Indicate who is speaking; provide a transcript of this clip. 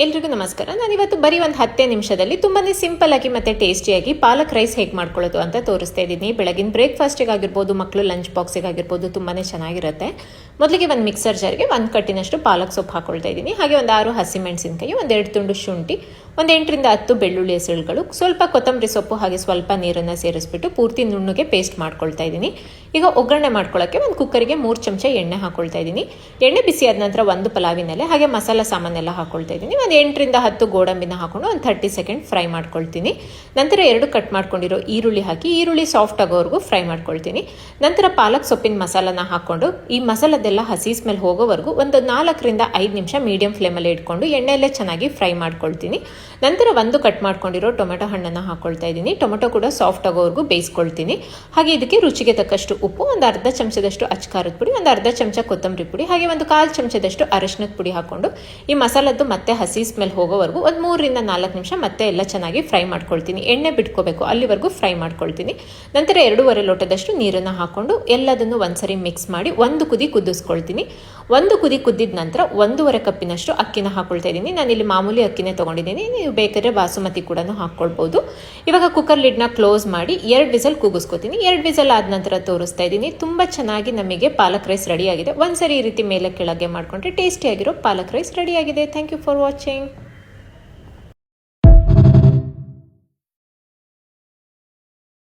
Speaker 1: ಎಲ್ರಿಗೂ ನಮಸ್ಕಾರ. ನಾನಿವತ್ತು ಬರೀ ಒಂದು 10 ನಿಮಿಷದಲ್ಲಿ ತುಂಬಾ ಸಿಂಪಲ್ ಆಗಿ ಮತ್ತು ಟೇಸ್ಟಿಯಾಗಿ ಪಾಲಕ್ ರೈಸ್ ಹೇಗೆ ಮಾಡ್ಕೊಳ್ಳೋದು ಅಂತ ತೋರಿಸ್ತಾ ಇದ್ದೀನಿ. ಬೆಳಗಿನ ಬ್ರೇಕ್ಫಾಸ್ಟಿಗೆ ಆಗಿರ್ಬೋದು, ಮಕ್ಕಳು ಲಂಚ್ ಬಾಕ್ಸಿಗೆ ಆಗಿರ್ಬೋದು ತುಂಬಾ ಚೆನ್ನಾಗಿರುತ್ತೆ. ಮೊದಲಿಗೆ ಒಂದು ಮಿಕ್ಸರ್ ಜಾರ್ಗೆ 1 ಕಟ್ಟಿನಷ್ಟು ಪಾಲಕ್ ಸೊಪ್ಪು ಹಾಕೊಳ್ತಾ ಇದ್ದೀನಿ. ಹಾಗೆ ಒಂದು 6 ಹಸಿಮೆಣಸಿನಕಾಯಿ, 2 ತುಂಡು ಶುಂಠಿ, 8 ರಿಂದ 10 ಬೆಳ್ಳುಳ್ಳಿ ಹೆಸರುಗಳು, ಸ್ವಲ್ಪ ಕೊತ್ತಂಬರಿ ಸೊಪ್ಪು, ಹಾಗೆ ಸ್ವಲ್ಪ ನೀರನ್ನು ಸೇರಿಸ್ಬಿಟ್ಟು ಪೂರ್ತಿ ನುಣ್ಣಗೆ ಪೇಸ್ಟ್ ಮಾಡ್ಕೊಳ್ತಾ ಇದ್ದೀನಿ. ಈಗ ಒಗ್ಗರಣೆ ಮಾಡ್ಕೊಳ್ಳೋಕ್ಕೆ ಒಂದು ಕುಕ್ಕರಿಗೆ 3 ಚಮಚ ಎಣ್ಣೆ ಹಾಕೊಳ್ತಾ ಇದ್ದೀನಿ. ಎಣ್ಣೆ ಬಿಸಿ ಆದ ನಂತರ 1 ಪಲಾವಿನೆಲೆ ಹಾಗೆ ಮಸಾಲ ಸಾಮಾನೆಲ್ಲ ಹಾಕೊಳ್ತಾ ಇದ್ದೀನಿ. 8 ರಿಂದ 10 ಗೋಡಂಬಿನ ಹಾಕೊಂಡು ಒಂದು 30 ಸೆಕೆಂಡ್ ಫ್ರೈ ಮಾಡ್ಕೊಳ್ತೀನಿ. ನಂತರ 2 ಕಟ್ ಮಾಡ್ಕೊಂಡಿರೋ ಈರುಳ್ಳಿ ಹಾಕಿ ಈರುಳ್ಳಿ ಸಾಫ್ಟ್ ಆಗೋವರೆಗೂ ಫ್ರೈ ಮಾಡ್ಕೊಳ್ತೀನಿ. ನಂತರ ಪಾಲಕ್ ಸೊಪ್ಪಿನ ಮಸಾಲನ ಹಾಕೊಂಡು ಈ ಮಸಾಲದೆಲ್ಲ ಹಸಿ ಸ್ಮೆಲ್ ಹೋಗೋವರೆಗೂ ಒಂದು 4 ರಿಂದ 5 ನಿಮಿಷ ಮೀಡಿಯಂ ಫ್ಲೇಮಲ್ಲಿ ಇಟ್ಕೊಂಡು ಎಣ್ಣೆಯಲ್ಲೇ ಚೆನ್ನಾಗಿ ಫ್ರೈ ಮಾಡ್ಕೊಳ್ತೀನಿ. ನಂತರ 1 ಕಟ್ ಮಾಡ್ಕೊಂಡಿರೋ ಟೊಮೆಟೊ ಹಣ್ಣನ್ನು ಹಾಕೊಳ್ತಾ ಇದ್ದೀನಿ. ಟೊಮೆಟೊ ಕೂಡ ಸಾಫ್ಟ್ ಆಗೋವರೆಗೂ ಬೇಯಿಸ್ಕೊಳ್ತೀನಿ. ಹಾಗೆ ಇದಕ್ಕೆ ರುಚಿಗೆ ತಕ್ಕಷ್ಟು ಉಪ್ಪು, ಒಂದು ಅರ್ಧ ಚಮಚದಷ್ಟು ಅಚ್ಕಾರದ ಪುಡಿ, ಒಂದು ಅರ್ಧ ಚಮಚ ಕೊತ್ತಂಬರಿ ಪುಡಿ, ಹಾಗೆ ಒಂದು 1/4 ಚಮಚದಷ್ಟು ಅರಿಶಿನದ ಪುಡಿ ಹಾಕೊಂಡು ಈ ಮಸಾಲದ್ದು ಮತ್ತೆ ಹಸಿ ಸ್ಮೆಲ್ ಹೋಗೋವರೆಗೂ ಒಂದು 3 ರಿಂದ 4 ನಿಮಿಷ ಮತ್ತೆ ಎಲ್ಲ ಚೆನ್ನಾಗಿ ಫ್ರೈ ಮಾಡ್ಕೊಳ್ತೀನಿ. ಎಣ್ಣೆ ಬಿಟ್ಕೋಬೇಕು, ಅಲ್ಲಿವರೆಗೂ ಫ್ರೈ ಮಾಡ್ಕೊಳ್ತೀನಿ. ನಂತರ 2.5 ಲೋಟದಷ್ಟು ನೀರನ್ನು ಹಾಕೊಂಡು ಎಲ್ಲದನ್ನು ಒಂದ್ಸರಿ ಮಿಕ್ಸ್ ಮಾಡಿ 1 ಕುದಿ ಕುದಿಸ್ಕೊಳ್ತೀನಿ. 1 ಕುದಿ ಕುದ್ದಿದ ನಂತರ 1.5 ಕಪ್ಪಿನಷ್ಟು ಅಕ್ಕಿನ ಹಾಕೊಳ್ತಾ ಇದ್ದೀನಿ. ನಾನಿಲ್ಲಿ ಮಾಮೂಲಿ ಅಕ್ಕಿನೇ ತೊಗೊಂಡಿದ್ದೀನಿ, ನೀವು ಬೇಕಾದ್ರೆ ಬಾಸುಮತಿ ಕೂಡ ಹಾಕ್ಕೊಳ್ಬೋದು. ಇವಾಗ ಕುಕ್ಕರ್ ಲಿಡ್ನ ಕ್ಲೋಸ್ ಮಾಡಿ 2 ವಿಸಲ್ ಕೂಗಿಸ್ಕೊತೀನಿ. 2 ವಿಸಲ್ ಆದ ನಂತರ ತೋರಿಸ್ತಾ ಇದ್ದೀನಿ. ತುಂಬ ಚೆನ್ನಾಗಿ ನಮಗೆ ಪಾಲಕ್ ರೈಸ್ ರೆಡಿಯಾಗಿದೆ. ಒಂದ್ಸರಿ ಈ ರೀತಿ ಮೇಲೆ ಕೆಳಗೆ ಮಾಡಿಕೊಂಡ್ರೆ ಟೇಸ್ಟಿಯಾಗಿರೋ ಪಾಲಕ್ ರೈಸ್ ರೆಡಿಯಾಗಿದೆ. Thank you for watching.